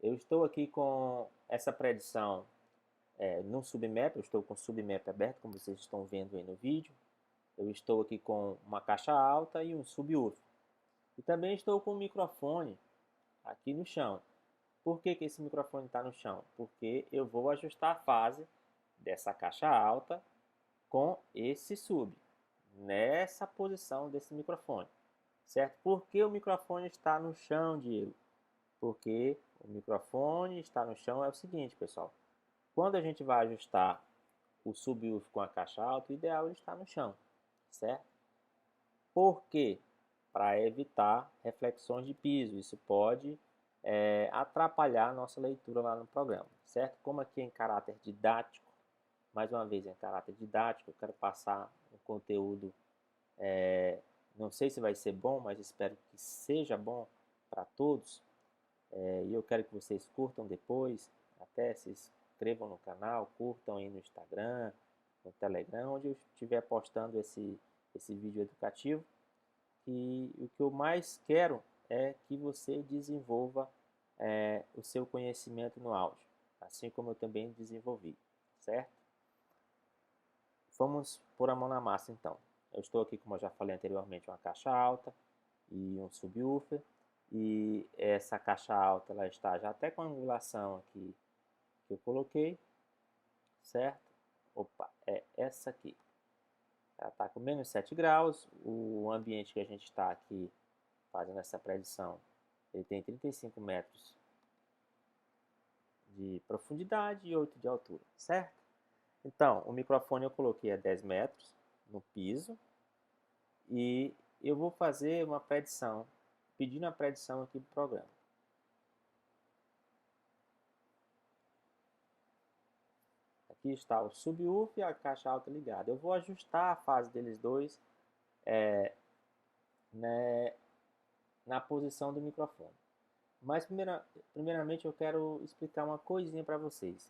Eu estou aqui com essa predição no submap, eu estou com o submap aberto, como vocês estão vendo aí no vídeo. Eu estou aqui com uma caixa alta e um subwoofer. E também estou com o microfone aqui no chão. Por que esse microfone está no chão? Porque eu vou ajustar a fase dessa caixa alta com esse sub, nessa posição desse microfone, certo? Por que o microfone está no chão, Diego? Porque o microfone está no chão é o seguinte, pessoal. Quando a gente vai ajustar o subwoofer com a caixa alta, o ideal é ele estar no chão, certo? Por quê? Para evitar reflexões de piso. Isso pode atrapalhar a nossa leitura lá no programa, certo? Como aqui é em caráter didático, mais uma vez em caráter didático, eu quero passar um conteúdo, não sei se vai ser bom, mas espero que seja bom para todos. E eu quero que vocês curtam depois, até se inscrevam no canal, curtam aí no Instagram, no Telegram, onde eu estiver postando esse vídeo educativo. E o que eu mais quero é que você desenvolva o seu conhecimento no áudio, assim como eu também desenvolvi, certo? Vamos pôr a mão na massa então. Eu estou aqui, como eu já falei anteriormente, uma caixa alta e um subwoofer. E essa caixa alta ela está já até com a angulação aqui que eu coloquei, certo? Opa, é essa aqui. Ela está com menos 7 graus. O ambiente que a gente está aqui fazendo essa predição, ele tem 35 metros de profundidade e 8 de altura, certo? Então, o microfone eu coloquei a 10 metros no piso e eu vou fazer uma predição, pedindo a predição aqui do programa. Aqui está o subwoofer e a caixa alta ligada. Eu vou ajustar a fase deles dois né, na posição do microfone. Mas primeiramente eu quero explicar uma coisinha para vocês.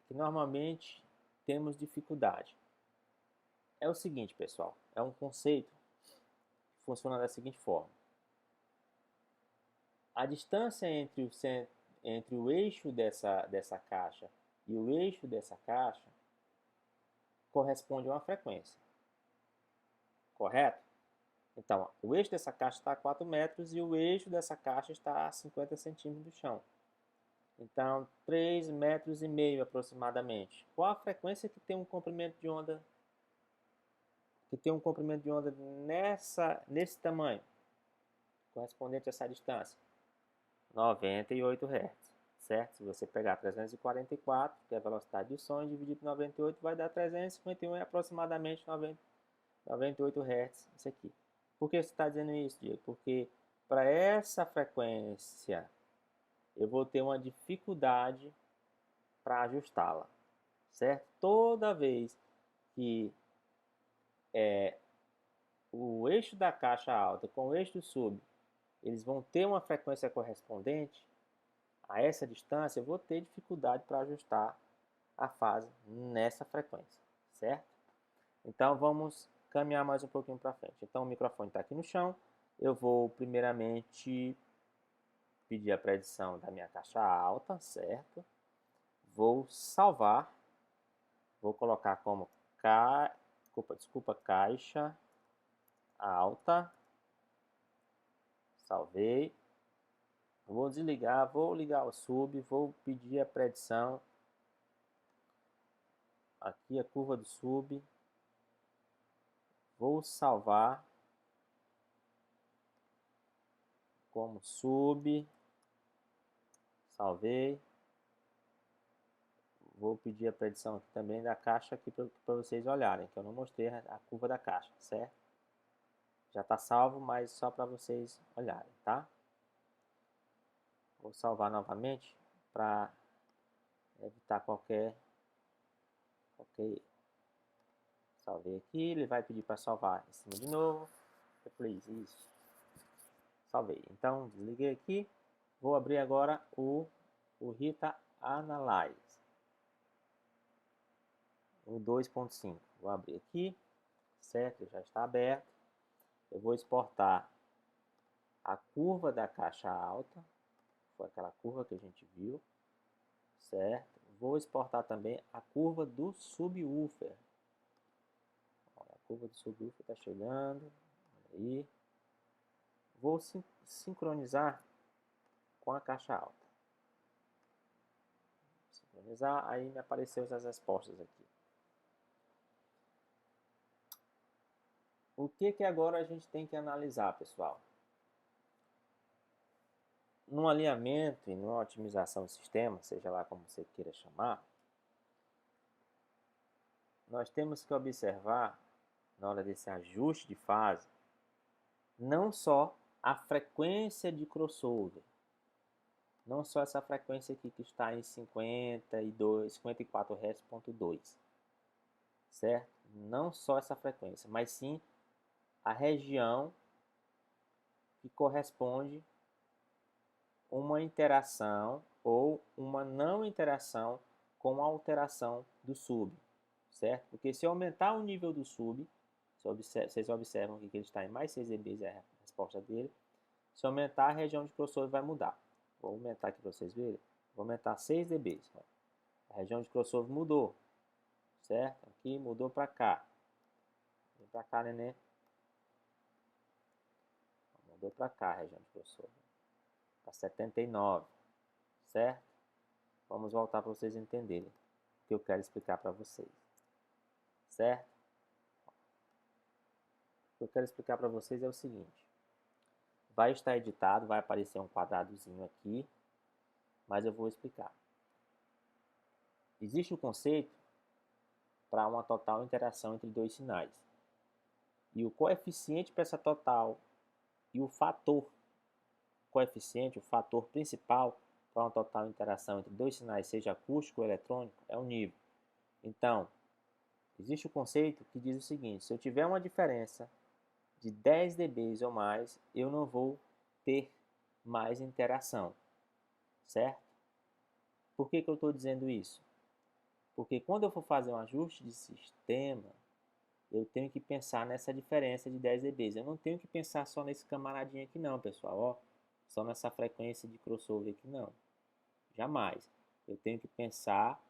Que normalmente temos dificuldade. É o seguinte, pessoal, é um conceito que funciona da seguinte forma. A distância entre o eixo dessa caixa e o eixo dessa caixa corresponde a uma frequência, correto? Então, o eixo dessa caixa está a 4 metros e o eixo dessa caixa está a 50 centímetros do chão. Então, 3,5 metros aproximadamente. Qual a frequência que tem um comprimento de onda nesse tamanho, correspondente a essa distância? 98 Hz, certo? Se você pegar 344, que é a velocidade do som, e dividir por 98, vai dar 351 e aproximadamente 98 Hz, isso aqui. Por que você está dizendo isso, Diego? Porque para essa frequência eu vou ter uma dificuldade para ajustá-la, certo? Toda vez que o eixo da caixa alta com o eixo do sub, eles vão ter uma frequência correspondente a essa distância, eu vou ter dificuldade para ajustar a fase nessa frequência, certo? Então vamos caminhar mais um pouquinho para frente. Então o microfone está aqui no chão, eu vou primeiramente pedir a predição da minha caixa alta, certo? Vou salvar, vou colocar como caixa alta, salvei. Vou desligar, vou ligar o sub, vou pedir a predição. Aqui a curva do sub. Vou salvar como sub. Salvei. Vou pedir a predição aqui também da caixa aqui para vocês olharem, que eu não mostrei a curva da caixa, certo? Já está salvo, mas só para vocês olharem, tá? Vou salvar novamente para evitar qualquer erro. Salvei aqui, ele vai pedir para salvar em cima de novo. Please, isso. Salvei. Então, desliguei aqui. Vou abrir agora o Rita Analyze. O 2.5. Vou abrir aqui. Certo, já está aberto. Eu vou exportar a curva da caixa alta, foi aquela curva que a gente viu, certo? Vou exportar também a curva do subwoofer. Olha, a curva do subwoofer está chegando, olha aí. Vou sincronizar com a caixa alta. Sincronizar, aí me apareceu as respostas aqui. O que agora a gente tem que analisar, pessoal? No alinhamento e numa otimização do sistema, seja lá como você queira chamar, nós temos que observar, na hora desse ajuste de fase, não só a frequência de crossover, não só essa frequência aqui que está em 54 Hz.2, certo? Não só essa frequência, mas sim a região que corresponde uma interação ou uma não interação com a alteração do sub, certo? Porque se aumentar o nível do sub, vocês observam que ele está em mais 6 dB, é a resposta dele. Se aumentar, a região de crossover vai mudar. Vou aumentar aqui para vocês verem. Vou aumentar 6 dB. A região de crossover mudou, certo? Aqui mudou para cá. Vem para cá, neném. Mudou para cá a região de crossover. Para 79, certo? Vamos voltar para vocês entenderem o que eu quero explicar para vocês, certo? O que eu quero explicar para vocês é o seguinte: vai estar editado, vai aparecer um quadradozinho aqui, mas eu vou explicar. Existe o conceito para uma total interação entre dois sinais. E o coeficiente para essa total e o fator coeficiente, o fator principal para uma total interação entre dois sinais, seja acústico ou eletrônico, é o nível. Então, existe o conceito que diz o seguinte: se eu tiver uma diferença de 10 dB ou mais, eu não vou ter mais interação, certo? Por que eu estou dizendo isso? Porque quando eu for fazer um ajuste de sistema, eu tenho que pensar nessa diferença de 10 dB. Eu não tenho que pensar só nesse camaradinho aqui não, pessoal. Ó, só nessa frequência de crossover aqui não. Jamais. Eu tenho que pensar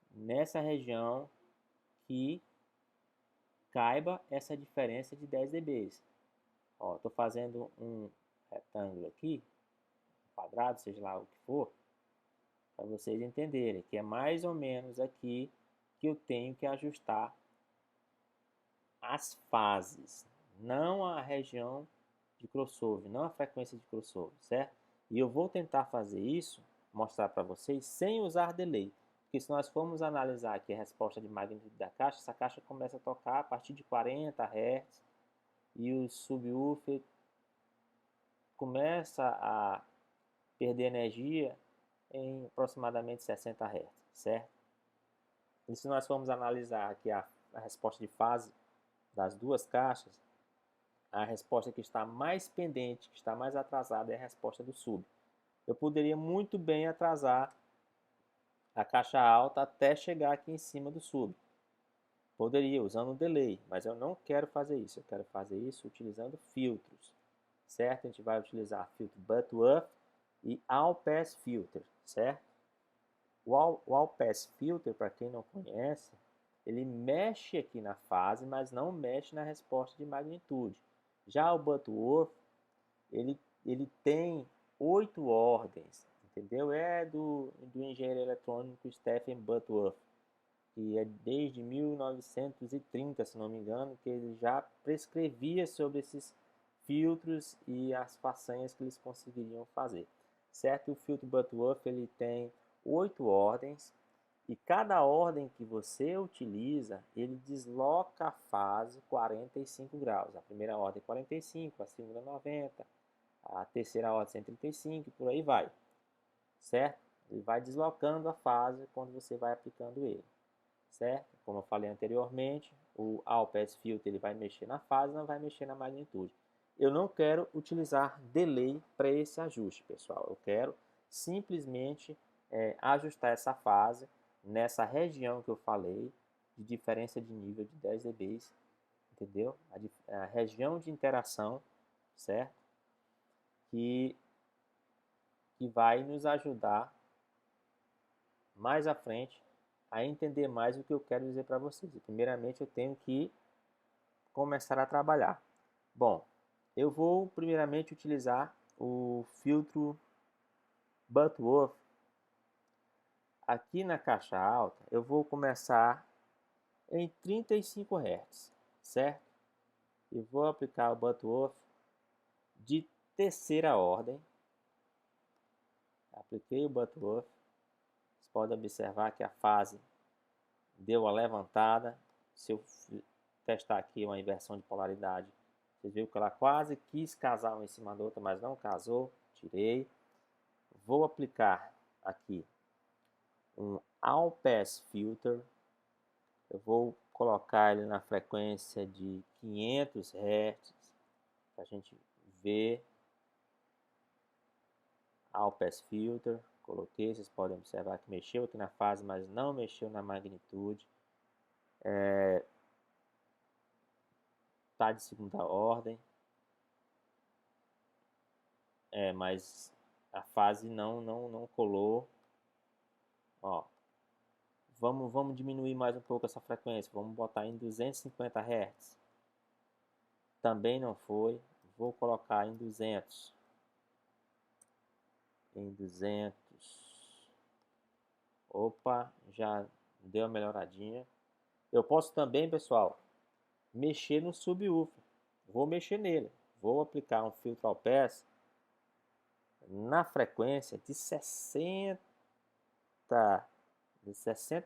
nessa região que caiba essa diferença de 10 dB. Ó, estou fazendo um retângulo aqui, um quadrado, seja lá o que for, para vocês entenderem que é mais ou menos aqui que eu tenho que ajustar as fases, não a região de crossover, não a frequência de crossover, certo? E eu vou tentar fazer isso, mostrar para vocês, sem usar delay. Porque se nós formos analisar aqui a resposta de magnitude da caixa, essa caixa começa a tocar a partir de 40 Hz e o subwoofer começa a perder energia em aproximadamente 60 Hz, certo? E se nós formos analisar aqui a resposta de fase das duas caixas, a resposta que está mais pendente, que está mais atrasada, é a resposta do sub. Eu poderia muito bem atrasar a caixa alta até chegar aqui em cima do sub. Poderia, usando um delay, mas eu não quero fazer isso. Eu quero fazer isso utilizando filtros, certo? A gente vai utilizar filtro Butterworth e All Pass Filter, certo? O All Pass Filter, para quem não conhece, ele mexe aqui na fase, mas não mexe na resposta de magnitude. Já o Butterworth, ele tem 8 ordens, entendeu? É do engenheiro eletrônico Stephen Butterworth, que é desde 1930, se não me engano, que ele já prescrevia sobre esses filtros e as façanhas que eles conseguiriam fazer, certo? O filtro Butterworth, ele tem 8 ordens, e cada ordem que você utiliza, ele desloca a fase 45 graus. A primeira ordem 45, a segunda 90, a terceira ordem 135 e por aí vai, certo? Ele vai deslocando a fase quando você vai aplicando ele, certo? Como eu falei anteriormente, o All Pass Filter ele vai mexer na fase, não vai mexer na magnitude. Eu não quero utilizar delay para esse ajuste, pessoal. Eu quero simplesmente ajustar essa fase nessa região que eu falei, de diferença de nível de 10 dB, entendeu? A região de interação, certo? Que que vai nos ajudar mais à frente a entender mais o que eu quero dizer para vocês. E, primeiramente, eu tenho que começar a trabalhar. Bom, eu vou primeiramente utilizar o filtro Butterworth. Aqui na caixa alta, eu vou começar em 35 Hz, certo? E vou aplicar o Butterworth de terceira ordem. Apliquei o Butterworth. Vocês podem observar que a fase deu a levantada. Se eu testar aqui uma inversão de polaridade, vocês viram que ela quase quis casar uma em cima da outra, mas não casou. Tirei. Vou aplicar aqui um All Pass Filter. Eu vou colocar ele na frequência de 500 Hz para a gente ver. All Pass Filter, coloquei, vocês podem observar que mexeu aqui na fase, mas não mexeu na magnitude. Tá de segunda ordem, mas a fase não colou. Ó, vamos diminuir mais um pouco essa frequência, vamos botar em 250 Hz. Também não foi, vou colocar em 200. Em 200. Opa, já deu uma melhoradinha. Eu posso também, pessoal, mexer no subwoofer. Vou mexer nele. Vou aplicar um filtro All Pass na frequência de 60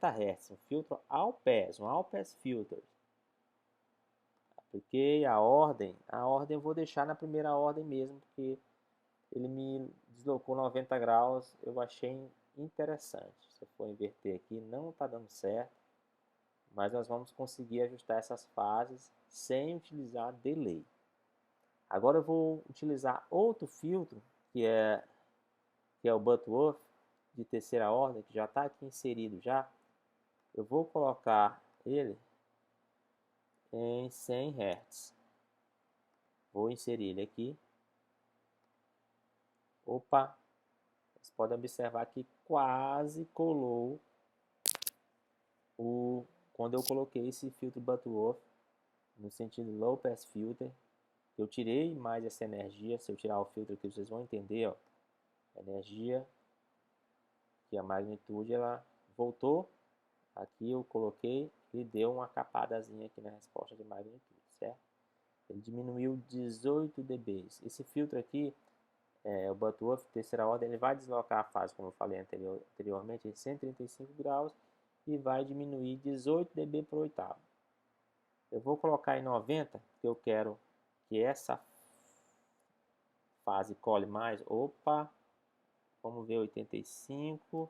Hz. Um filtro All Pass, um All Pass Filter. Apliquei a ordem eu vou deixar na primeira ordem mesmo, porque ele me deslocou 90 graus, eu achei interessante. Se eu for inverter aqui, não está dando certo, mas nós vamos conseguir ajustar essas fases sem utilizar delay. Agora eu vou utilizar outro filtro, que é o Butterworth, de terceira ordem, que já está aqui inserido já. Eu vou colocar ele em 100 Hz. Vou inserir ele aqui. Opa! Vocês podem observar que quase colou quando eu coloquei esse filtro Butterworth no sentido Low Pass Filter. Eu tirei mais essa energia. Se eu tirar o filtro aqui, vocês vão entender, ó, a energia, que a magnitude ela voltou. Aqui eu coloquei e deu uma capadazinha aqui na resposta de magnitude, certo? Ele diminuiu 18 dB. Esse filtro aqui, o Butterworth, terceira ordem, ele vai deslocar a fase, como eu falei anteriormente, em 135 graus e vai diminuir 18 dB por oitavo. Eu vou colocar em 90, porque eu quero que essa fase cole mais. Opa! Vamos ver 85.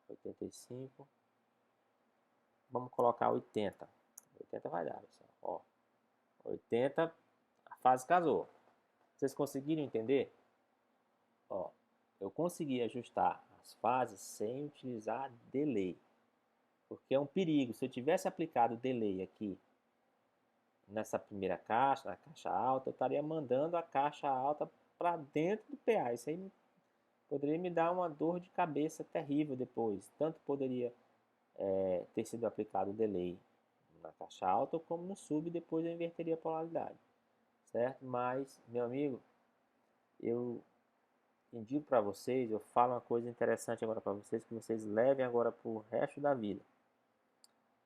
85. Vamos colocar 80. 80 vai dar, pessoal. Ó, 80, a fase casou. Vocês conseguiram entender? Ó, eu consegui ajustar as fases sem utilizar delay. Porque é um perigo. Se eu tivesse aplicado delay aqui nessa primeira caixa, na caixa alta, eu estaria mandando a caixa alta para dentro do PA. Isso aí poderia me dar uma dor de cabeça terrível depois. Tanto poderia ter sido aplicado o delay na caixa alta como no sub, depois eu inverteria a polaridade, certo? Mas, meu amigo, eu indico para vocês, eu falo uma coisa interessante agora para vocês, que vocês levem agora para o resto da vida.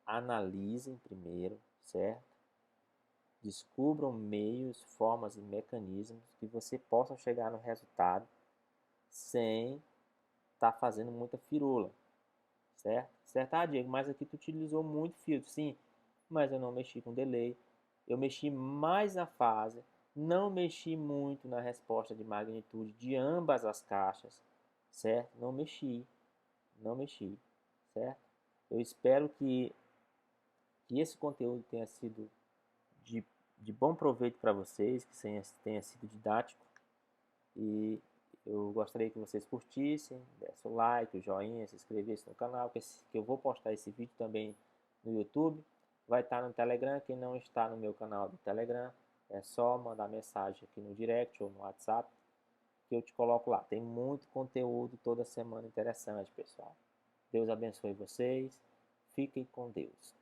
Analisem primeiro, certo? Descubram meios, formas e mecanismos que você possa chegar no resultado sem estar fazendo muita firula, certo? Certo? Ah, Diego, mas aqui tu utilizou muito filtro. Sim, mas eu não mexi com delay. Eu mexi mais na fase, não mexi muito na resposta de magnitude de ambas as caixas, certo? Não mexi, certo? Eu espero que esse conteúdo tenha sido de bom proveito para vocês, que tenha sido didático, e eu gostaria que vocês curtissem, dessem o like, o joinha, se inscrevessem no canal, que eu vou postar esse vídeo também no YouTube, vai estar no Telegram. Quem não está no meu canal do Telegram, É só mandar mensagem aqui no direct ou no WhatsApp que eu te coloco lá. Tem muito conteúdo toda semana interessante, pessoal. Deus abençoe vocês. Fiquem com Deus.